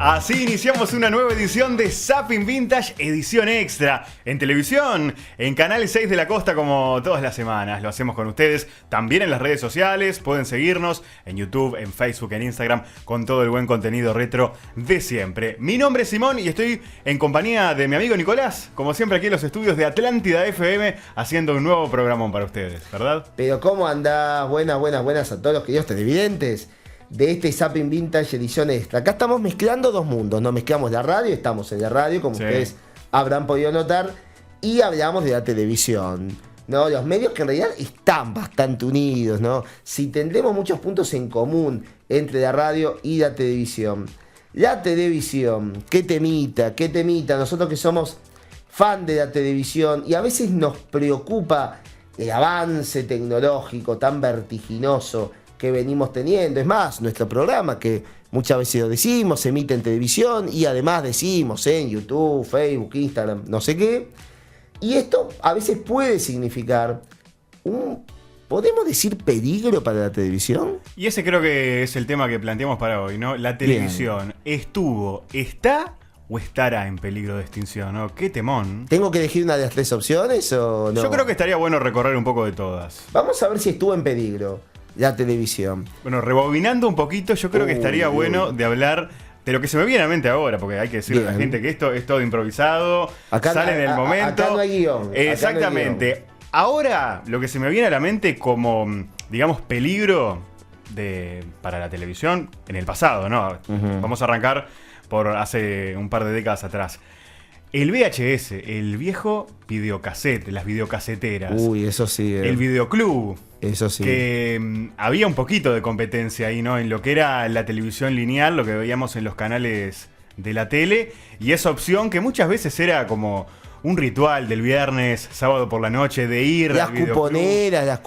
Así iniciamos una nueva edición de Zapping Vintage, edición extra, en televisión, en Canal 6 de la Costa como todas las semanas. Lo hacemos con ustedes también en las redes sociales, pueden seguirnos en YouTube, en Facebook, en Instagram, con todo el buen contenido retro de siempre. Mi nombre es Simón y estoy en compañía de mi amigo Nicolás, como siempre aquí en los estudios de Atlántida FM, haciendo un nuevo programón para ustedes, ¿verdad? Pero ¿cómo andás? Buenas a todos los queridos televidentes de este Zapping Vintage edición extra. Acá estamos mezclando dos mundos, no mezclamos la radio, estamos en la radio, como ustedes habrán podido notar, y hablamos de la televisión, ¿no? Los medios que en realidad están bastante unidos, ¿no? Si tendremos muchos puntos en común entre la radio y la televisión. La televisión, qué temita, nosotros que somos fan de la televisión y a veces nos preocupa el avance tecnológico tan vertiginoso que venimos teniendo. Es más, nuestro programa, que muchas veces lo decimos, se emite en televisión y además decimos en YouTube, Facebook, Instagram, no sé qué. Y esto a veces puede significar ¿podemos decir peligro para la televisión? Y ese creo que es el tema que planteamos para hoy, ¿no? La televisión está o estará en peligro de extinción, ¿no? ¡Qué temón! ¿Tengo que elegir una de las tres opciones o no? Yo creo que estaría bueno recorrer un poco de todas. Vamos a ver si estuvo en peligro la televisión. Bueno, rebobinando un poquito, yo creo que estaría bueno de hablar de lo que se me viene a la mente ahora, porque hay que decirle a la gente que esto es todo improvisado, sale en el momento. Acá no hay guión. Exactamente. No hay guión. Ahora, lo que se me viene a la mente como, digamos, peligro para la televisión en el pasado, ¿no? Vamos a arrancar por hace un par de décadas atrás. El VHS, el viejo videocassette, las videocaseteras. Uy, eso sí. El videoclub. Eso sí. Que había un poquito de competencia ahí, ¿no? En lo que era la televisión lineal, lo que veíamos en los canales de la tele. Y esa opción que muchas veces era como un ritual del viernes, sábado por la noche, de ir las cuponeras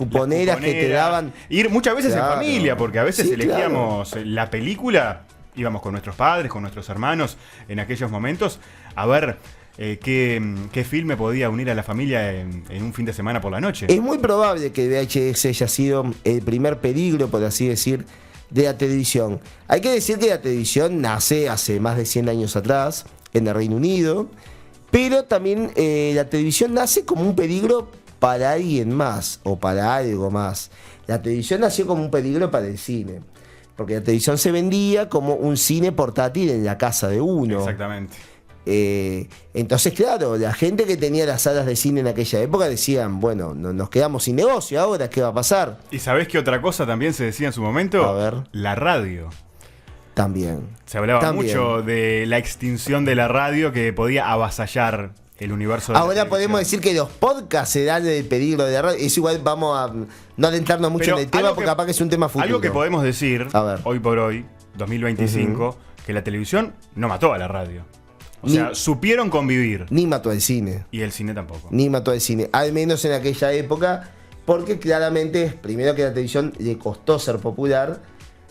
que te daban. Ir muchas veces en familia, porque a veces Sí, elegíamos la película, íbamos con nuestros padres, con nuestros hermanos en aquellos momentos, a ver qué filme podía unir a la familia en un fin de semana por la noche. Es muy probable que el VHS haya sido el primer peligro, por así decir, de la televisión. Hay que decir que la televisión nace hace más de 100 años atrás, en el Reino Unido, pero también la televisión nace como un peligro para alguien más o para algo más. La televisión nació como un peligro para el cine, porque la televisión se vendía como un cine portátil en la casa de uno. Exactamente. Entonces, claro, la gente que tenía las salas de cine en aquella época decían, bueno, nos quedamos sin negocio ahora, ¿qué va a pasar? ¿Y sabés qué otra cosa también se decía en su momento? A ver. La radio. También. Se hablaba mucho de la extinción de la radio que podía avasallar el universo de ahora podemos decir que los podcasts se dan el peligro de la radio. Es igual, vamos a no adentrarnos mucho en el tema porque capaz que es un tema futuro. Algo que podemos decir, hoy por hoy, 2025, que la televisión no mató a la radio. O sea, supieron convivir. Ni mató al cine. Y el cine tampoco. Ni mató al cine. Al menos en aquella época, porque claramente, primero que la televisión le costó ser popular,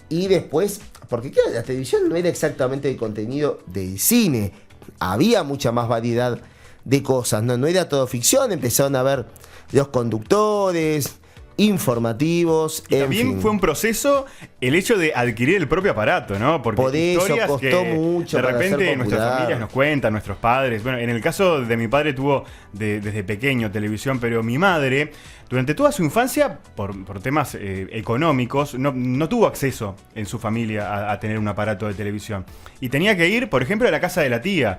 y después, porque claro, la televisión no era exactamente el contenido del cine. Había mucha más variedad de cosas, no era todo ficción, empezaron a ver los conductores informativos. Y también fue un proceso el hecho de adquirir el propio aparato, ¿no? Porque por eso historias costó que mucho. De para repente ser nuestras familias nos cuentan, nuestros padres. Bueno, en el caso de mi padre tuvo desde pequeño televisión, pero mi madre, durante toda su infancia, por temas económicos, no tuvo acceso en su familia a tener un aparato de televisión. Y tenía que ir, por ejemplo, a la casa de la tía,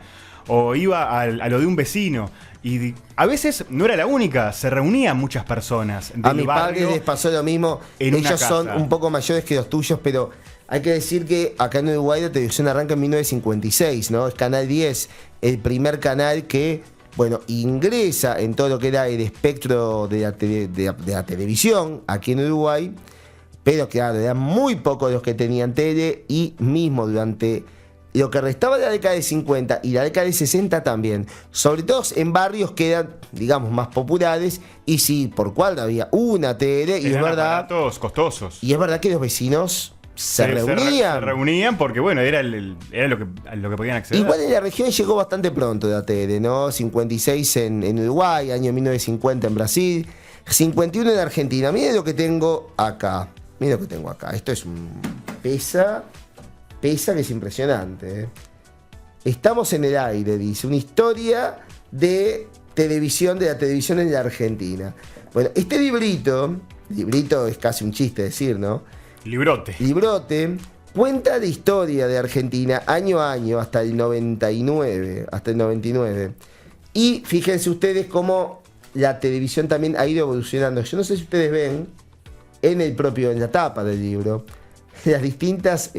o iba a lo de un vecino. Y a veces no era la única, se reunían muchas personas. A mis padres les pasó lo mismo. Ellos son un poco mayores que los tuyos, pero hay que decir que acá en Uruguay la televisión arranca en 1956, ¿no? Es Canal 10, el primer canal que, bueno, ingresa en todo lo que era el espectro de la televisión aquí en Uruguay, pero claro, eran muy pocos los que tenían tele y mismo durante lo que restaba de la década de 50 y la década de 60 también, sobre todo en barrios que eran, digamos, más populares, y sí, por cual había una tele, y es verdad, aparatos costosos. Y es verdad que los vecinos se reunían. Se reunían porque, bueno, era lo que podían acceder. Igual en la región llegó bastante pronto la tele, ¿no? 56 en Uruguay, año 1950 en Brasil, 51 en Argentina. Miren lo que tengo acá. Esto es un pesa que es impresionante, ¿eh? Estamos en el aire, dice. Una historia de televisión, de la televisión en la Argentina. Bueno, este librito es casi un chiste decir, ¿no? Librote. Cuenta de historia de Argentina año a año hasta el 99. Y fíjense ustedes cómo la televisión también ha ido evolucionando. Yo no sé si ustedes ven en la tapa del libro, las distintas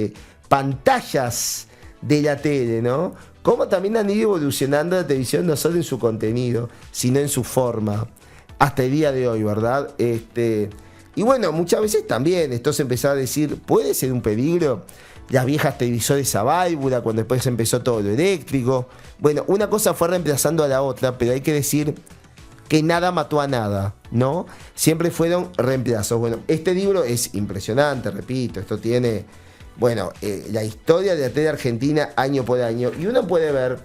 pantallas de la tele, ¿no? Cómo también han ido evolucionando la televisión, no solo en su contenido, sino en su forma, hasta el día de hoy, ¿verdad? Y bueno, muchas veces también esto se empezó a decir, ¿puede ser un peligro? Las viejas televisores a válvula, cuando después empezó todo lo eléctrico. Bueno, una cosa fue reemplazando a la otra, pero hay que decir que nada mató a nada, ¿no? Siempre fueron reemplazos. Bueno, este libro es impresionante, repito, esto tiene, bueno, la historia de la tele argentina año por año, y uno puede ver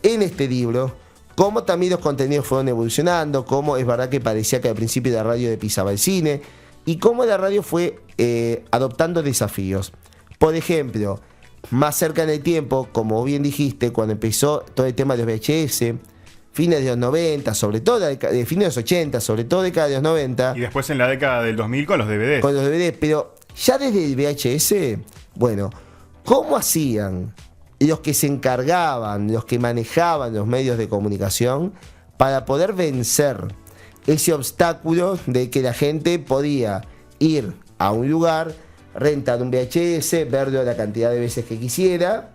en este libro cómo también los contenidos fueron evolucionando, cómo es verdad que parecía que al principio la radio le pisaba el cine, y cómo la radio fue adoptando desafíos. Por ejemplo, más cerca en el tiempo, como bien dijiste, cuando empezó todo el tema de los VHS, fines de los 90, sobre todo fines de los 80, sobre todo década de los 90. Y después en la década del 2000 con los DVDs. Con los DVDs, pero ya desde el VHS, bueno, ¿cómo hacían los que se encargaban, los que manejaban los medios de comunicación para poder vencer ese obstáculo de que la gente podía ir a un lugar, rentar un VHS, verlo la cantidad de veces que quisiera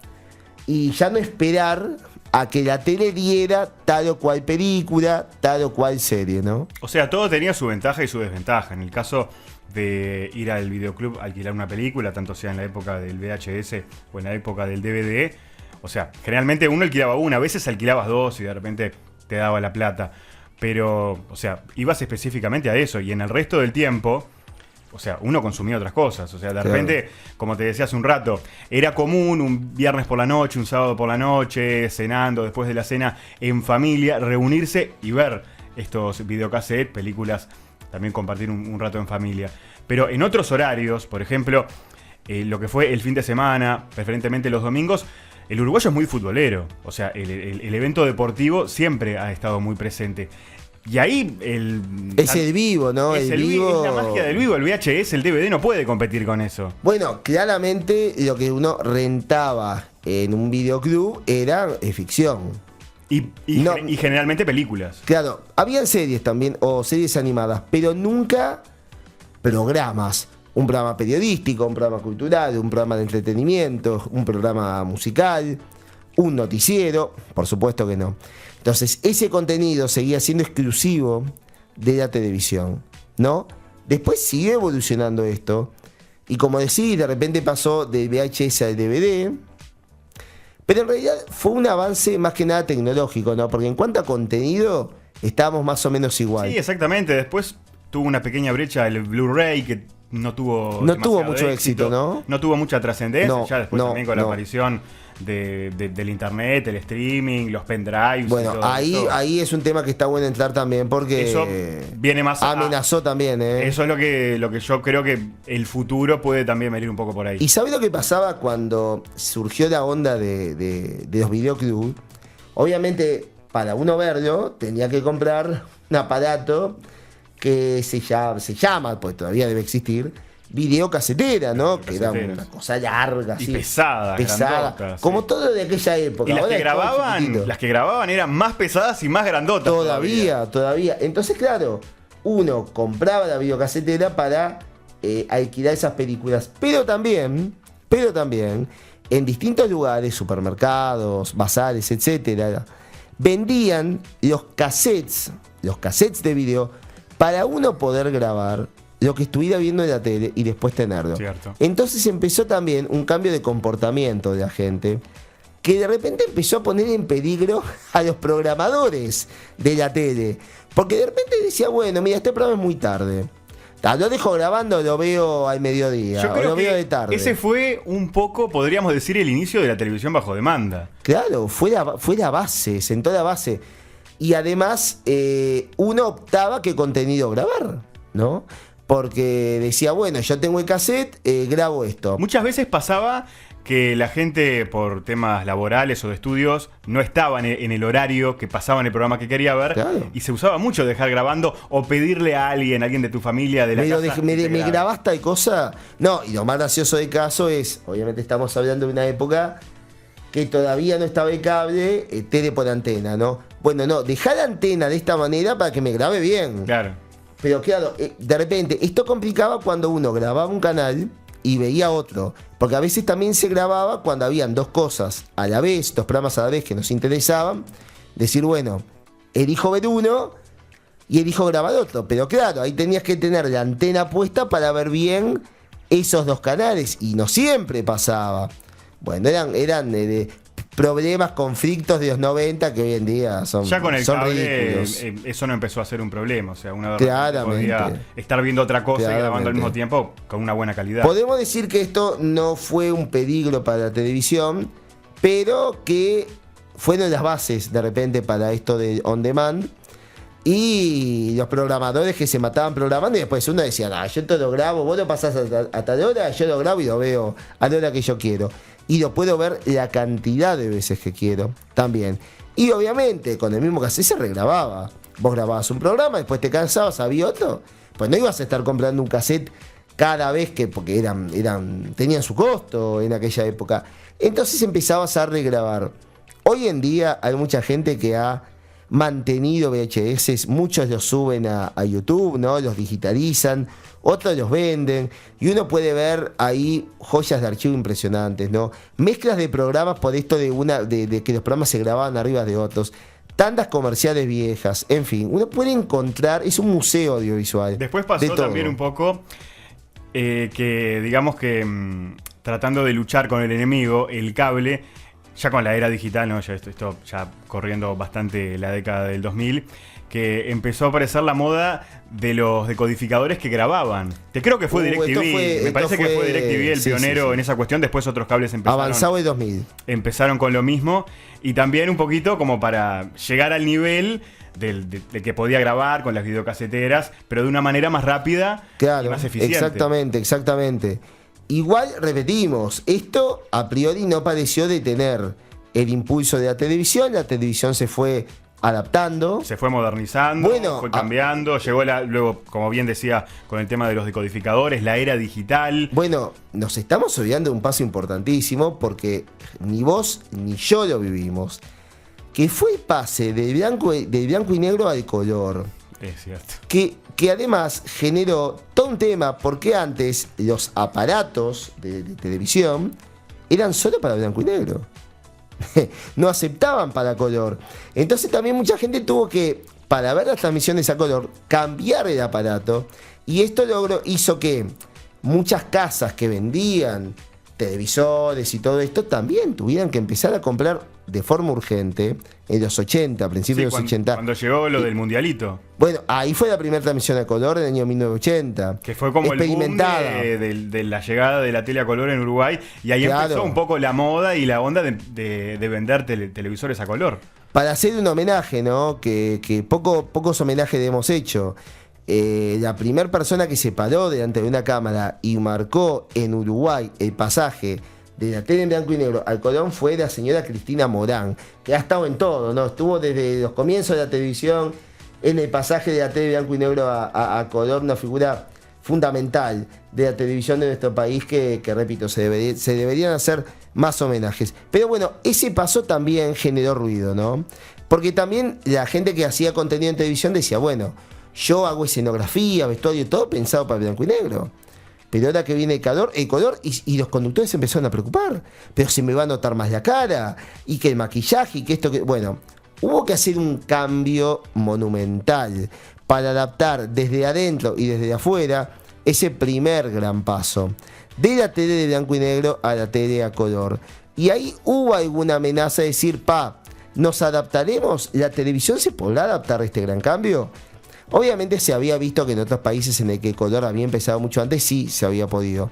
y ya no esperar a que la tele diera tal o cual película, tal o cual serie, ¿no? O sea, todo tenía su ventaja y su desventaja. En el caso de ir al videoclub a alquilar una película, tanto sea en la época del VHS o en la época del DVD, o sea, generalmente uno alquilaba una, a veces alquilabas dos y de repente te daba la plata. Pero, o sea, ibas específicamente a eso y en el resto del tiempo, o sea, uno consumía otras cosas. O sea, de repente, como te decía hace un rato, era común un viernes por la noche, un sábado por la noche, cenando, después de la cena, en familia, reunirse y ver estos videocassettes, películas, también compartir un rato en familia. Pero en otros horarios, por ejemplo, lo que fue el fin de semana, preferentemente los domingos, el uruguayo es muy futbolero. O sea, el evento deportivo siempre ha estado muy presente. Y ahí es el vivo, ¿no? Es es la magia del vivo. El VHS, el DVD no puede competir con eso. Bueno, claramente lo que uno rentaba en un videoclub era ficción. Y generalmente películas. Claro, habían series también, o series animadas, pero nunca programas. Un programa periodístico, un programa cultural, un programa de entretenimiento, un programa musical, un noticiero, por supuesto que no. Entonces, ese contenido seguía siendo exclusivo de la televisión, ¿no? Después siguió evolucionando esto. Y como decís, de repente pasó del VHS al DVD. Pero en realidad fue un avance más que nada tecnológico, ¿no? Porque en cuanto a contenido, estábamos más o menos igual. Sí, exactamente. Después tuvo una pequeña brecha el Blu-ray que no tuvo mucho éxito, ¿no? No tuvo mucha trascendencia. No, ya después también con la aparición del internet, el streaming, los pendrives. Bueno, ahí es un tema que está bueno entrar también porque eso viene más amenazó también, ¿eh? Eso es lo que yo creo que el futuro puede también venir un poco por ahí. ¿Y sabés lo que pasaba cuando surgió la onda de los videoclubs? Obviamente, para uno verlo, tenía que comprar un aparato que se llama, pues todavía debe existir, videocasetera, ¿no? Que era una cosa larga, y así, pesada, grandota, como sí. todo de aquella época. Y las que grababan eran más pesadas y más grandotas. Todavía. Entonces, claro, uno compraba la videocasetera para alquilar esas películas, pero también, en distintos lugares, supermercados, bazares, etcétera, vendían los cassettes de video para uno poder grabar lo que estuviera viendo en la tele y después tenerlo. Cierto. Entonces empezó también un cambio de comportamiento de la gente que de repente empezó a poner en peligro a los programadores de la tele. Porque de repente decía, bueno, mira, este programa es muy tarde. Lo dejo grabando, lo veo al mediodía. Yo creo lo veo de tarde. Ese fue un poco, podríamos decir, el inicio de la televisión bajo demanda. Claro, fue la base, sentó la base. Y además, uno optaba qué contenido grabar, ¿no? porque decía, bueno, yo tengo el cassette, grabo esto. Muchas veces pasaba que la gente, por temas laborales o de estudios, no estaba en el horario que pasaba en el programa que quería ver. Claro. Y se usaba mucho dejar grabando o pedirle a alguien de tu familia, de la casa. ¿Me que te grabe. grabás tal cosa? No, y lo más gracioso del caso es, obviamente estamos hablando de una época que todavía no estaba el cable, tele por antena, ¿no? Bueno, no, dejá la antena de esta manera para que me grabe bien. Claro. Pero claro, de repente, esto complicaba cuando uno grababa un canal y veía otro. Porque a veces también se grababa cuando habían dos cosas a la vez, dos programas a la vez que nos interesaban. Decir, bueno, elijo ver uno y elijo grabar otro. Pero claro, ahí tenías que tener la antena puesta para ver bien esos dos canales. Y no siempre pasaba. Bueno, eran problemas, conflictos de los 90 que hoy en día son Ya con el son cable ridículos. eso no empezó a ser un problema. O sea, uno Claramente. podía estar viendo otra cosa y grabando al Claramente. mismo tiempo con una buena calidad. Podemos decir que esto no fue un peligro para la televisión, pero que fueron las bases de repente para esto de on demand. Y los programadores que se mataban programando y después uno decía, no, yo te lo grabo, vos lo pasás a tal hora, yo lo grabo y lo veo a la hora que yo quiero. Y lo puedo ver la cantidad de veces que quiero también. Y obviamente con el mismo cassette se regrababa. Vos grababas un programa, después te cansabas, había otro. Pues no ibas a estar comprando un cassette cada vez que, porque tenían su costo en aquella época. Entonces empezabas a regrabar. Hoy en día hay mucha gente que ha mantenido VHS, muchos los suben a YouTube, ¿no? Los digitalizan, otros los venden, y uno puede ver ahí joyas de archivo impresionantes, ¿no? Mezclas de programas por esto de que los programas se grababan arriba de otros, tandas comerciales viejas, en fin, uno puede encontrar, es un museo audiovisual. Después pasó también un poco que, digamos que tratando de luchar con el enemigo, el cable, ya con la era digital, ¿no? Ya esto ya corriendo bastante la década del 2000, que empezó a aparecer la moda de los decodificadores que grababan. Te creo que fue DirecTV, me parece que fue DirecTV el pionero en esa cuestión, después otros cables empezaron. Avanzado el 2000. Empezaron con lo mismo, y también un poquito como para llegar al nivel del que podía grabar con las videocaseteras, pero de una manera más rápida y más eficiente. Exactamente. Igual, repetimos, esto a priori no pareció detener el impulso de la televisión se fue adaptando. Se fue modernizando, fue cambiando, llegó luego, como bien decía, con el tema de los decodificadores, la era digital. Bueno, nos estamos olvidando de un paso importantísimo porque ni vos ni yo lo vivimos, que fue el pase de blanco y negro al color. Es cierto. Que además generó todo un tema, porque antes los aparatos de televisión eran solo para blanco y negro. No aceptaban para color. Entonces también mucha gente tuvo que, para ver las transmisiones a color, cambiar el aparato. Y esto hizo que muchas casas que vendían televisores y todo esto también tuvieran que empezar a comprar de forma urgente en los 80, a principios de los 80. Cuando llegó lo del mundialito. Bueno, ahí fue la primera transmisión a color en el año 1980. Que fue como el boom de la llegada de la tele a color en Uruguay. Y ahí empezó un poco la moda y la onda de vender televisores a color. Para hacer un homenaje, ¿no? Que pocos homenajes hemos hecho. La primera persona que se paró delante de una cámara y marcó en Uruguay el pasaje de la tele en blanco y negro al color fue la señora Cristina Morán, que ha estado en todo, ¿no? Estuvo desde los comienzos de la televisión, en el pasaje de la tele en blanco y negro a color, una figura fundamental de la televisión de nuestro país que repito, se deberían hacer más homenajes. Pero bueno, ese paso también generó ruido, ¿no? Porque también la gente que hacía contenido en televisión decía, bueno, yo hago escenografía, vestuario, todo pensado para blanco y negro. Pero ahora que viene el color y los conductores se empezaron a preocupar. Pero se me va a notar más la cara, y que el maquillaje, y que esto que... Bueno, hubo que hacer un cambio monumental para adaptar desde adentro y desde afuera ese primer gran paso. De la tele de blanco y negro a la tele a color. Y ahí hubo alguna amenaza de decir, ¿nos adaptaremos? ¿La televisión se podrá adaptar a este gran cambio? Obviamente se había visto que en otros países en el que el color había empezado mucho antes, sí se había podido.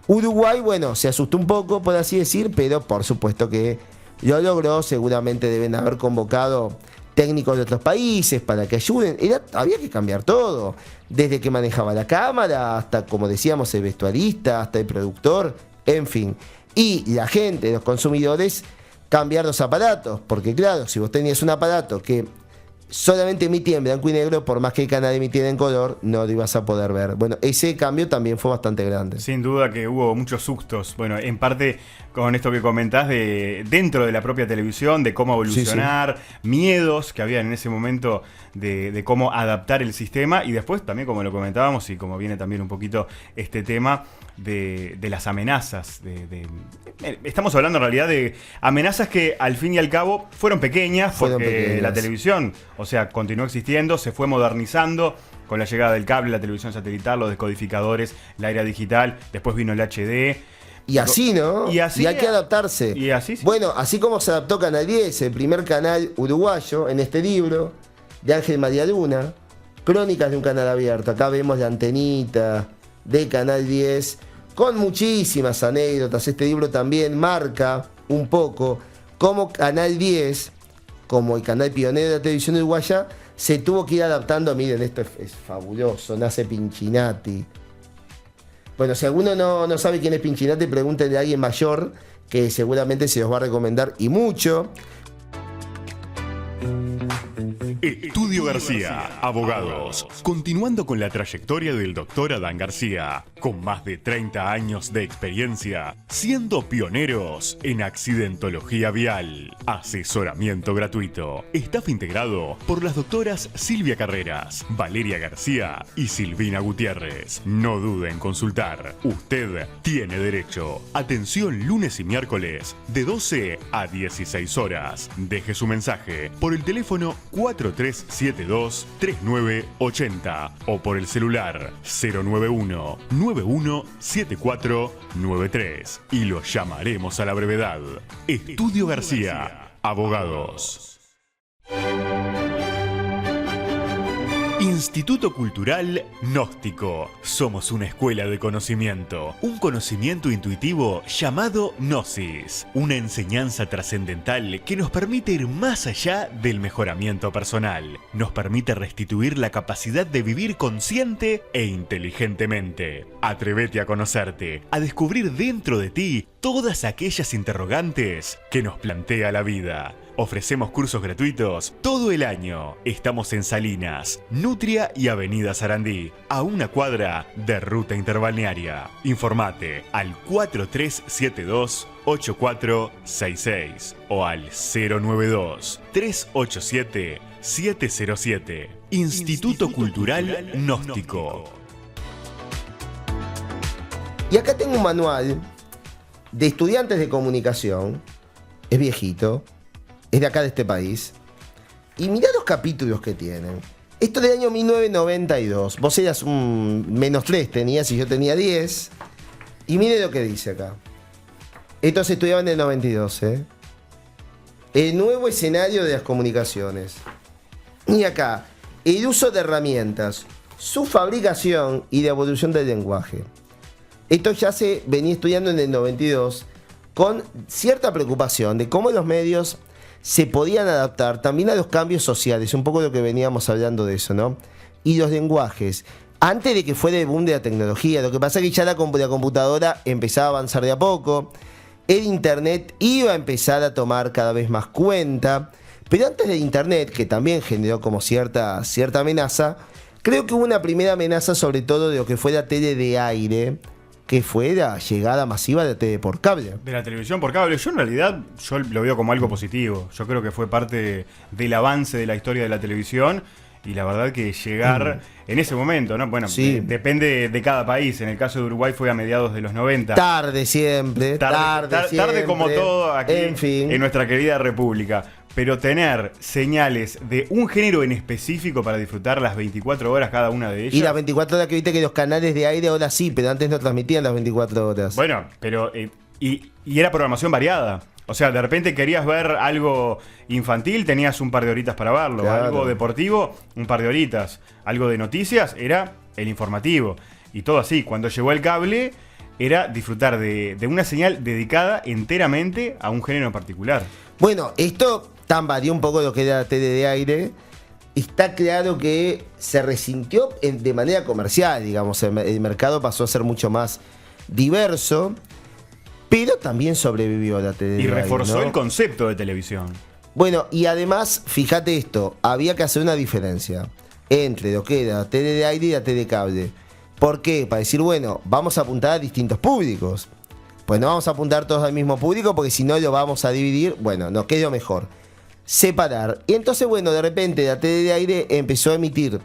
Uruguay, bueno, se asustó un poco, por así decir, pero por supuesto que lo logró. Seguramente deben haber convocado técnicos de otros países para que ayuden. Había que cambiar todo. Desde que manejaba la cámara, hasta, como decíamos, el vestuarista, hasta el productor, en fin. Y la gente, los consumidores, cambiar los aparatos. Porque claro, si vos tenías un aparato que solamente emitía en blanco y negro, por más que el canal emitiera en color, no lo ibas a poder ver. Bueno, ese cambio también fue bastante grande. Sin duda que hubo muchos sustos. Bueno, en parte con esto que comentás de dentro de la propia televisión, de cómo evolucionar, miedos que había en ese momento de cómo adaptar el sistema, y después también, como lo comentábamos y como viene también un poquito este tema de las amenazas. Estamos hablando en realidad de amenazas que al fin y al cabo fueron pequeñas, porque la televisión, o sea, continuó existiendo, se fue modernizando con la llegada del cable, la televisión satelital, los descodificadores, la era digital, después vino el HD. Y así, ¿no? Y así hay que adaptarse. Y así, sí. Bueno, así como se adaptó Canal 10, el primer canal uruguayo, en este libro de Ángel María Luna, Crónicas de un canal abierto. Acá vemos la antenita de Canal 10, con muchísimas anécdotas. Este libro también marca un poco cómo Canal 10, como el canal pionero de la televisión uruguaya, se tuvo que ir adaptando. Miren, esto es fabuloso, nace Pinchinati. Bueno, si alguno no sabe quién es Pinchinati, pregúntenle a alguien mayor, que seguramente se los va a recomendar, y mucho. Estudio García, abogados. Continuando con la trayectoria del doctor Adán García, con más de 30 años de experiencia, siendo pioneros en accidentología vial. Asesoramiento gratuito. Staff integrado por las doctoras Silvia Carreras, Valeria García y Silvina Gutiérrez. No dude en consultar. Usted tiene derecho. Atención lunes y miércoles de 12 a 16 horas. Deje su mensaje por el teléfono 4372-3980 o por el celular 091-917493 y lo llamaremos a la brevedad. Estudio García, abogados. Instituto Cultural Gnóstico. Somos una escuela de conocimiento, un conocimiento intuitivo llamado Gnosis, una enseñanza trascendental que nos permite ir más allá del mejoramiento personal, nos permite restituir la capacidad de vivir consciente e inteligentemente. Atrévete a conocerte, a descubrir dentro de ti todas aquellas interrogantes que nos plantea la vida. Ofrecemos cursos gratuitos todo el año. Estamos en Salinas, Nutria y Avenida Sarandí, a una cuadra de Ruta Interbalnearia. Informate al 4372-8466 o al 092-387-707. Instituto Cultural Gnóstico. Y acá tengo un manual de estudiantes de comunicación. Es viejito. Es de acá, de este país. Y mirá los capítulos que tienen. Esto es del año 1992. Vos eras un -3 tenías y yo tenía 10. Y mire lo que dice acá. Esto se estudiaba en el 92, ¿eh? El nuevo escenario de las comunicaciones. Y acá, el uso de herramientas, su fabricación y la evolución del lenguaje. Esto ya se venía estudiando en el 92 con cierta preocupación de cómo los medios se podían adaptar también a los cambios sociales, un poco lo que veníamos hablando de eso, ¿no? Y los lenguajes, antes de que fuera el boom de la tecnología. Lo que pasa es que ya la computadora empezaba a avanzar de a poco, el internet iba a empezar a tomar cada vez más cuenta, pero antes del internet, que también generó como cierta amenaza, creo que hubo una primera amenaza sobre todo de lo que fue la tele de aire, que fue la llegada masiva de la tele por cable. De la televisión por cable. Yo en realidad lo veo como algo positivo. Yo creo que fue parte del avance de la historia de la televisión. Y la verdad que llegar en ese momento, ¿no? Bueno, sí. Depende de cada país. En el caso de Uruguay fue a mediados de los 90. Tarde siempre. Tarde como todo aquí en nuestra querida república. Pero tener señales de un género en específico para disfrutar las 24 horas cada una de ellas. Y las 24 horas que viste que los canales de aire ahora sí, pero antes no transmitían las 24 horas. Bueno, pero y era programación variada. O sea, de repente querías ver algo infantil, tenías un par de horitas para verlo. Claro. Algo deportivo, un par de horitas. Algo de noticias, era el informativo. Y todo así. Cuando llegó el cable, era disfrutar de una señal dedicada enteramente a un género en particular. Bueno, esto tambaleó un poco lo que era la tele de aire. Está claro que se resintió de manera comercial, digamos. El mercado pasó a ser mucho más diverso, pero también sobrevivió la tele de aire. Y reforzó, ¿no?, el concepto de televisión. Bueno, y además, fíjate esto, había que hacer una diferencia entre lo que era la tele de aire y la tele de cable. ¿Por qué? Para decir, bueno, vamos a apuntar a distintos públicos. Pues no vamos a apuntar todos al mismo público, porque si no lo vamos a dividir. Bueno, nos quedó mejor separar. Y entonces, bueno, de repente la tele de aire empezó a emitir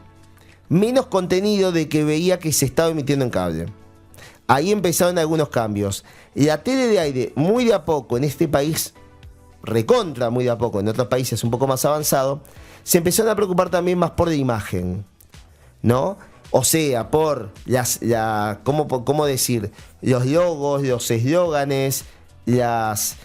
menos contenido de que veía que se estaba emitiendo en cable. Ahí empezaron algunos cambios. La tele de aire, muy de a poco en este país, recontra muy de a poco, en otros países un poco más avanzado, se empezaron a preocupar también más por la imagen, ¿no? O sea, por ¿cómo decir? Los logos, los eslóganes, las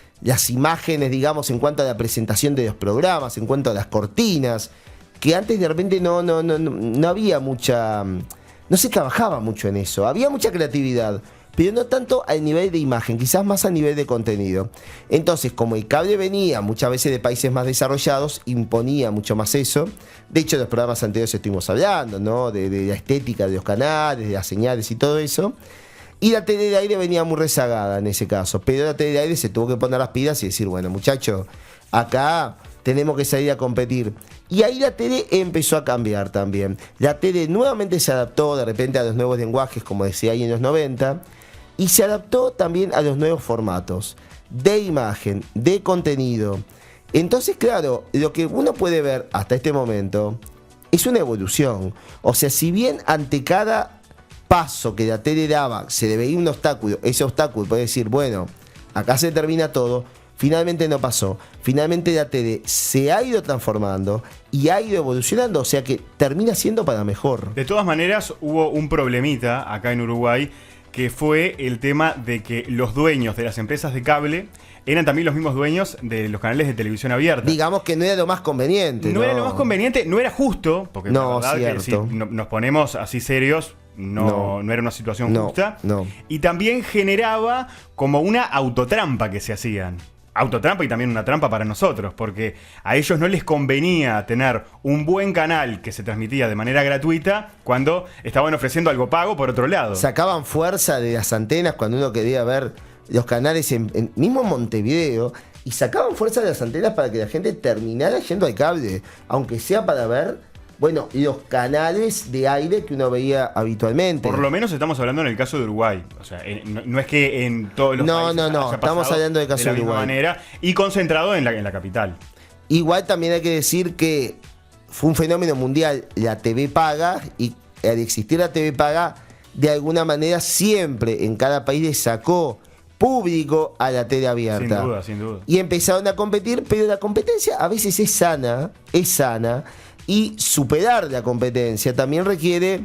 imágenes, digamos, en cuanto a la presentación de los programas, en cuanto a las cortinas, que antes de repente no había mucha, no se trabajaba mucho en eso, había mucha creatividad, pero no tanto al nivel de imagen, quizás más a nivel de contenido. Entonces, como el cable venía muchas veces de países más desarrollados, imponía mucho más eso. De hecho, en los programas anteriores estuvimos hablando, ¿no?, de la estética de los canales, de las señales y todo eso. Y la tele de aire venía muy rezagada en ese caso, pero la tele de aire se tuvo que poner las pilas y decir, bueno, muchachos, acá tenemos que salir a competir. Y ahí la tele empezó a cambiar también. La tele nuevamente se adaptó de repente a los nuevos lenguajes, como decía ahí en los 90, y se adaptó también a los nuevos formatos de imagen, de contenido. Entonces, claro, lo que uno puede ver hasta este momento es una evolución. O sea, si bien ante cada paso que la tele daba se le veía un obstáculo, ese obstáculo puede decir, bueno, acá se termina todo, finalmente no pasó. Finalmente la tele se ha ido transformando y ha ido evolucionando, o sea que termina siendo para mejor. De todas maneras, hubo un problemita acá en Uruguay, que fue el tema de que los dueños de las empresas de cable eran también los mismos dueños de los canales de televisión abierta. Digamos que no era lo más conveniente. No era lo más conveniente, no era justo, porque no, la verdad cierto. que si nos ponemos así serios, no era una situación justa. No. Y también generaba como una autotrampa que se hacían. Autotrampa y también una trampa para nosotros, porque a ellos no les convenía tener un buen canal que se transmitía de manera gratuita cuando estaban ofreciendo algo pago por otro lado. Sacaban fuerza de las antenas cuando uno quería ver los canales mismo en Montevideo, y sacaban fuerza de las antenas para que la gente terminara yendo al cable, aunque sea para ver, bueno, los canales de aire que uno veía habitualmente. Por lo menos estamos hablando en el caso de Uruguay. O sea, no es que en todos los países no, estamos hablando del caso de Uruguay. De la misma manera y concentrado en la capital. Igual también hay que decir que fue un fenómeno mundial la TV paga, y al existir la TV paga, de alguna manera siempre en cada país le sacó público a la tele abierta. Sin duda, sin duda. Y empezaron a competir, pero la competencia a veces es sana, y superar la competencia también requiere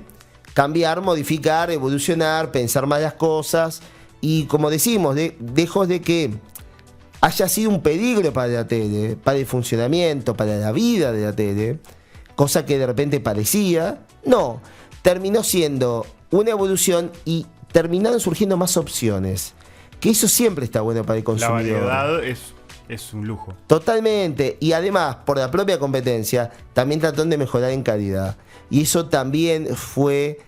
cambiar, modificar, evolucionar, pensar más las cosas, y como decimos, lejos de que haya sido un peligro para la tele, para el funcionamiento, para la vida de la tele, cosa que de repente parecía, no, terminó siendo una evolución y terminaron surgiendo más opciones, que eso siempre está bueno para el consumidor. La variedad es un lujo. Totalmente, y además por la propia competencia también trataron de mejorar en calidad, y eso también fue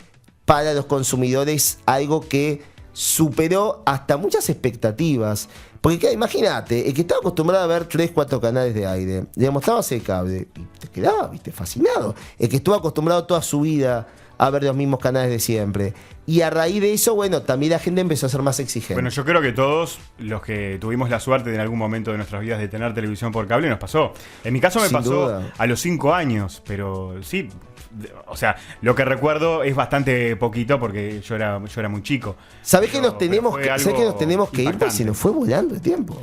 para los consumidores algo que superó hasta muchas expectativas, porque imagínate, el que estaba acostumbrado a ver 3-4 canales de aire, le mostrabas el cable y te quedaba, viste, fascinado. El que estuvo acostumbrado toda su vida a ver los mismos canales de siempre, y a raíz de eso, bueno, también la gente empezó a ser más exigente. Bueno, yo creo que todos los que tuvimos la suerte de en algún momento de nuestras vidas de tener televisión por cable nos pasó. En mi caso me Sin pasó duda. a los 5 años, pero sí, o sea, lo que recuerdo es bastante poquito porque yo era muy chico. ¿Sabés que Pero- nos tenemos pero que, fue ¿sabés que algo nos tenemos que ir? Porque impactante. se nos fue volando el tiempo.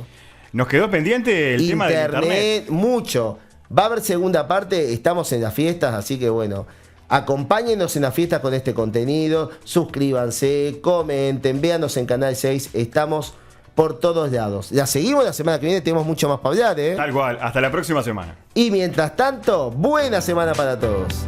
Nos quedó pendiente el tema del internet. Mucho. Va a haber segunda parte, estamos en las fiestas, así que bueno, acompáñenos en las fiestas con este contenido, suscríbanse, comenten, véanos en Canal 6, estamos por todos lados. La seguimos la semana que viene, tenemos mucho más para hablar, ¿eh? Tal cual, hasta la próxima semana. Y mientras tanto, buena semana para todos.